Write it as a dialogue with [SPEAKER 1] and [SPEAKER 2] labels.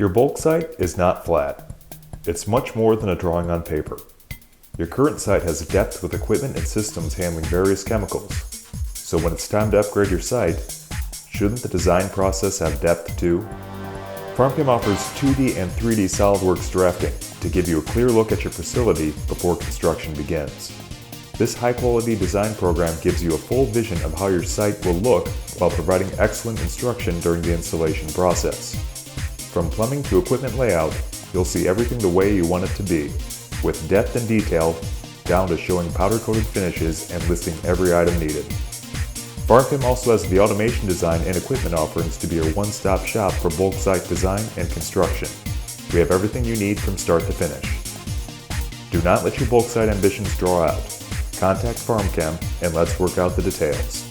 [SPEAKER 1] Your bulk site is not flat. It's much more than a drawing on paper. Your current site has depth with equipment and systems handling various chemicals. So when it's time to upgrade your site, shouldn't the design process have depth too? PharmChem offers 2D and 3D SolidWorks drafting to give you a clear look at your facility before construction begins. This high-quality design program gives you a full vision of how your site will look while providing excellent instruction during the installation process. From plumbing to equipment layout, you'll see everything the way you want it to be, with depth and detail, down to showing powder-coated finishes and listing every item needed. PharmChem also has the automation design and equipment offerings to be your one-stop shop for bulk site design and construction. We have everything you need from start to finish. Do not let your bulk site ambitions draw out. Contact PharmChem and let's work out the details.